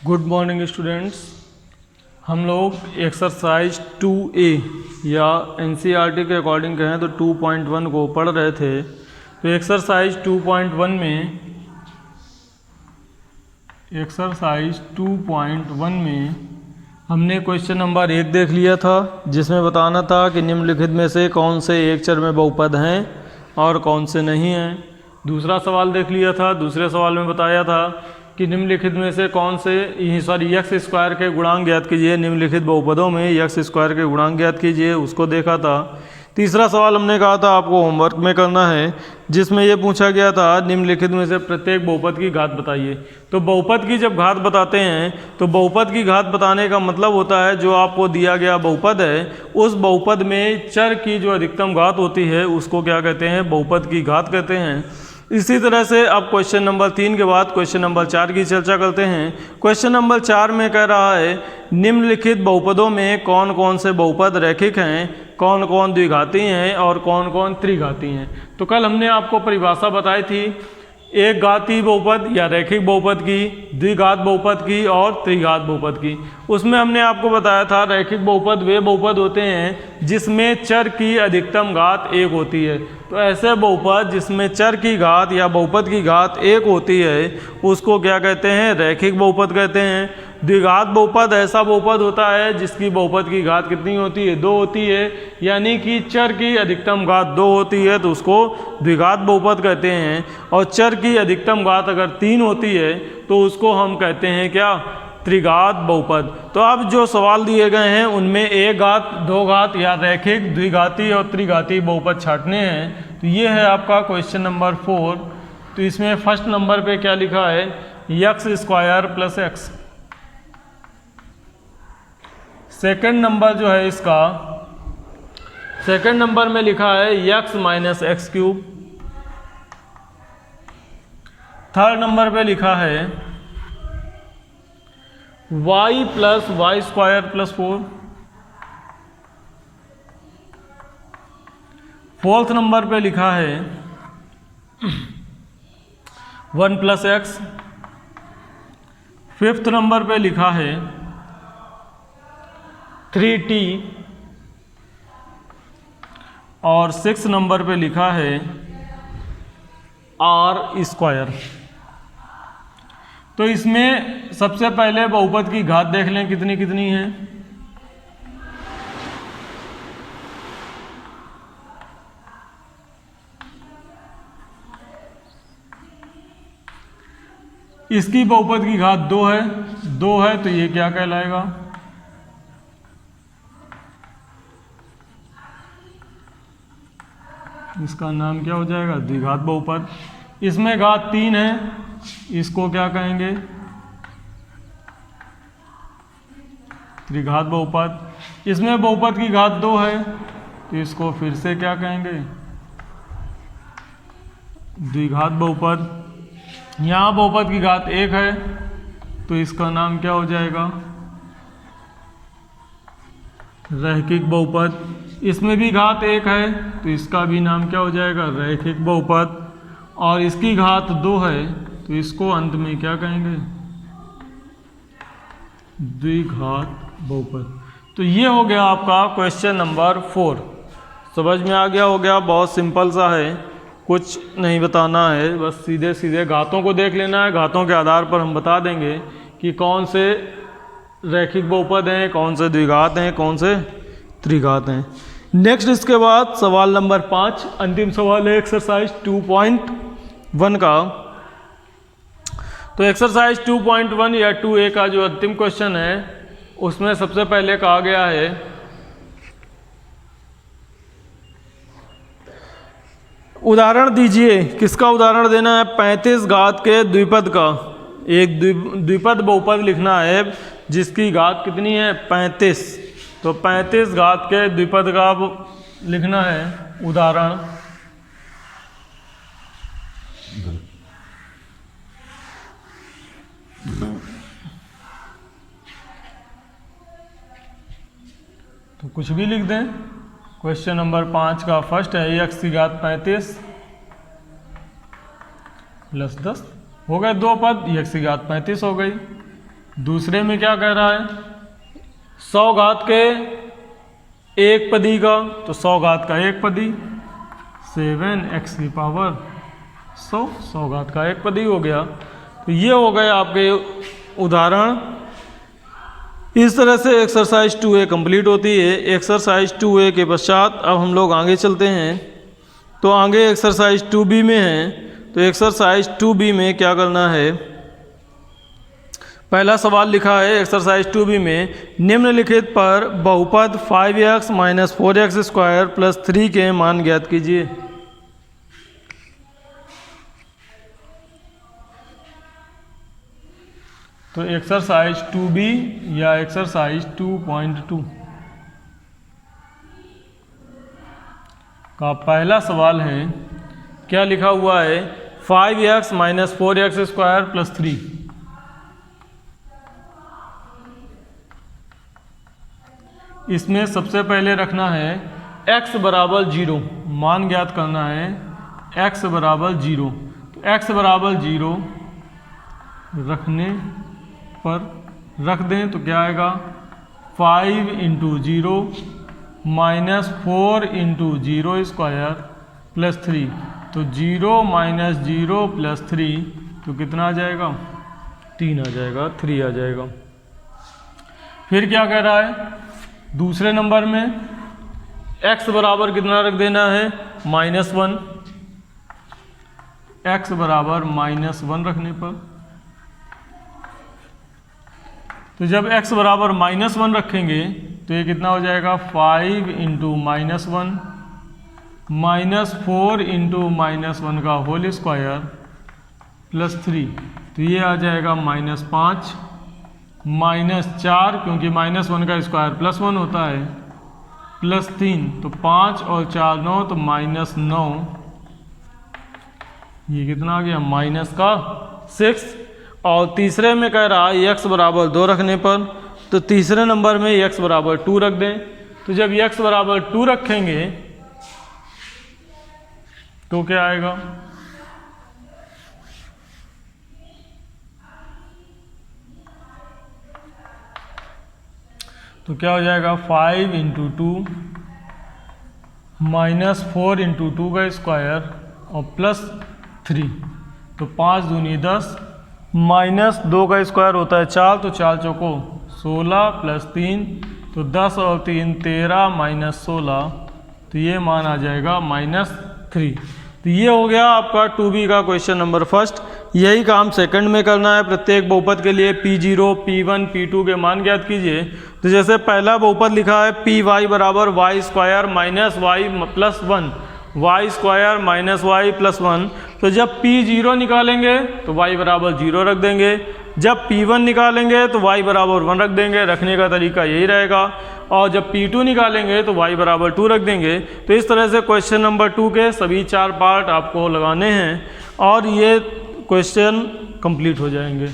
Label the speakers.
Speaker 1: Good morning students. हम लोग exercise 2A या NCERT के अकॉर्डिंग कहें तो 2.1 को पढ़ रहे थे। तो एक्सरसाइज 2.1 में हमने क्वेश्चन नंबर 1 देख लिया था, जिसमें बताना था कि निम्नलिखित में से कौन से एक चर में बहुपद हैं और कौन से नहीं हैं। दूसरा सवाल देख लिया था। दूसरे सवाल में बताया था कि निम्नलिखित में से कौन से एक्स स्क्वायर के गुणांक ज्ञात कीजिए। निम्नलिखित बहुपदों में एक्स स्क्वायर के गुणांक ज्ञात कीजिए, उसको देखा था। तीसरा सवाल हमने कहा था आपको होमवर्क में करना है, जिसमें यह पूछा गया था निम्नलिखित में से प्रत्येक बहुपद की घात बताइए। तो बहुपद की जब घात बताते हैं तो बहुपद की घात बताने का मतलब होता है जो आपको दिया गया बहुपद है उस बहुपद में चर की जो अधिकतम घात होती है उसको क्या कहते हैं, बहुपद की घात कहते हैं। इसी तरह से अब क्वेश्चन नंबर 3 के बाद क्वेश्चन नंबर 4 की चर्चा करते हैं। क्वेश्चन नंबर 4 में कह रहा है निम्नलिखित बहुपदों में कौन कौन से बहुपद रैखिक हैं, कौन कौन द्विघाती हैं और कौन कौन त्रिघाती हैं। तो कल हमने आपको परिभाषा बताई थी एक घाती बहुपद या रैखिक बहुपद की, द्विघात बहुपद की और त्रिघात बहुपद की। उसमें हमने आपको बताया था रैखिक बहुपद वे बहुपद होते हैं जिसमें चर की अधिकतम घात 1 होती है। तो ऐसे बहुपद जिसमें चर की घात या बहुपद की घात 1 होती है उसको क्या कहते हैं, रैखिक बहुपद कहते हैं। द्विघात बहुपद ऐसा बहुपद होता है जिसकी बहुपद की घात कितनी होती है, 2 होती है, यानी कि चर की अधिकतम घात 2 होती है तो उसको द्विघात बहुपद कहते हैं। और चर की अधिकतम घात अगर 3 होती है तो उसको हम कहते हैं क्या, त्रिघात बहुपद। तो अब जो सवाल दिए गए हैं उनमें एक घात, दो घात या रैखिक, द्विघाती और त्रिघाती बहुपद छांटने हैं। तो ये है आपका क्वेश्चन नंबर 4। तो इसमें फर्स्ट नंबर पे क्या लिखा है, X square plus X. Second number जो है इसका, सेकंड नंबर में लिखा है X minus X cube. Third number पे लिखा है y plus Y square plus 4। Fourth number पे लिखा है 1 प्लस एक्स। फिफ्थ नंबर पे लिखा है 3t और सिक्स नंबर पे लिखा है r स्क्वायर। तो इसमें सबसे पहले बहुपद की घात देख लें कितनी कितनी है। इसकी बहुपद की घात 2 है, 2 है तो ये क्या कहलाएगा, इसका नाम क्या हो जाएगा, द्विघात बहुपद। इसमें घात 3 है, इसको क्या कहेंगे, त्रिघात बहुपद। इसमें बहुपद की घात 2 है तो इसको फिर से क्या कहेंगे, द्विघात बहुपद। यहाँ बहुपद की घात 1 है तो इसका नाम क्या हो जाएगा, रैखिक बहुपद। इसमें भी घात 1 है तो इसका भी नाम क्या हो जाएगा, रैखिक बहुपद। और इसकी घात 2 है तो इसको अंत में क्या कहेंगे, द्विघात बहुपद। तो ये हो गया आपका क्वेश्चन नंबर 4। समझ में आ गया होगा, बहुत सिंपल सा है, कुछ नहीं बताना है, बस सीधे सीधे घातों को देख लेना है। घातों के आधार पर हम बता देंगे कि कौन से रैखिक बहुपद हैं, कौन से द्विघात हैं, कौन से त्रिघात हैं। नेक्स्ट इसके बाद सवाल नंबर 5, अंतिम सवाल है एक्सरसाइज 2.1 का। तो एक्सरसाइज 2.1 या 2A का जो अंतिम क्वेश्चन है उसमें सबसे पहले कहा गया है उदाहरण दीजिए। किसका उदाहरण देना है, 35 घात के द्विपद का। एक द्विपद बहुपद लिखना है जिसकी घात कितनी है, 35। तो 35 घात के द्विपद का लिखना है उदाहरण। तो कुछ भी लिख दें। क्वेश्चन नंबर 5 का फर्स्ट है एक्स की घात 35 प्लस 10 हो गए 2 पद, एक्स की घात 35 हो गई। दूसरे में क्या कह रहा है, 100 घात के एक पदी का, तो 100 घात का एक पदी 7x की पावर 100 घात का एक पदी हो गया। तो ये हो गए आपके उदाहरण। इस तरह से एक्सरसाइज 2A कंप्लीट होती है। एक्सरसाइज 2A के पश्चात अब हम लोग आगे चलते हैं। तो आगे एक्सरसाइज 2B में है। तो एक्सरसाइज 2B में क्या करना है, पहला सवाल लिखा है एक्सरसाइज 2B में, निम्नलिखित पर बहुपद 5x - 4x स्क्वायर प्लस 3 के मान ज्ञात कीजिए। तो एक्सरसाइज 2B या एक्सरसाइज 2.2 का पहला सवाल है, क्या लिखा हुआ है, 5x - 4x स्क्वायर प्लस 3। इसमें सबसे पहले रखना है x बराबर 0, मान ज्ञात करना है x बराबर 0। तो x बराबर 0 रखने पर रख दें तो क्या आएगा, 5 × 0 - 4 × 0 स्क्वायर प्लस 3। तो 0 - 0 प्लस 3 तो कितना आ जाएगा, 3 आ जाएगा, 3 आ जाएगा। फिर क्या कह रहा है, दूसरे नंबर में x बराबर कितना रख देना है, -1। x बराबर -1 रखने पर, तो जब x बराबर -1 रखेंगे तो ये कितना हो जाएगा, 5 × -1 -4 × -1 का होल स्क्वायर प्लस 3। तो ये आ जाएगा -5 -4, क्योंकि -1 का स्क्वायर +1 होता है, प्लस 3। तो 5 और 4 9, तो -9। ये कितना आ गया, -6। और तीसरे में कह रहा है x बराबर 2 रखने पर, तो तीसरे नंबर में x बराबर 2 रख दें। तो जब x बराबर 2 रखेंगे तो क्या आएगा, तो क्या हो जाएगा, 5 × 2 -4 × 2 का स्क्वायर और प्लस 3। तो 5 दूनी 10, -2 का स्क्वायर होता है 4, तो 4 चौको 16 प्लस 3, तो 10 और 3 13 -16। तो ये मान आ जाएगा -3। तो ये हो गया आपका 2B का क्वेश्चन नंबर फर्स्ट। यही काम सेकंड में करना है। प्रत्येक बहुपद के लिए P0, P1, P2 के मान ज्ञात कीजिए। तो जैसे पहला बहुपद लिखा है PY बराबर y square minus Y plus 1, y square minus Y plus 1। तो जब P0 निकालेंगे तो y बराबर 0 रख देंगे, जब P1 निकालेंगे तो y बराबर 1 रख देंगे। रखने का तरीका यही रहेगा। और जब P2 निकालेंगे तो y बराबर 2 रख देंगे। तो इस तरह से क्वेश्चन नंबर 2 के सभी 4 पार्ट आपको लगाने हैं और ये क्वेश्चन कंप्लीट हो जाएंगे।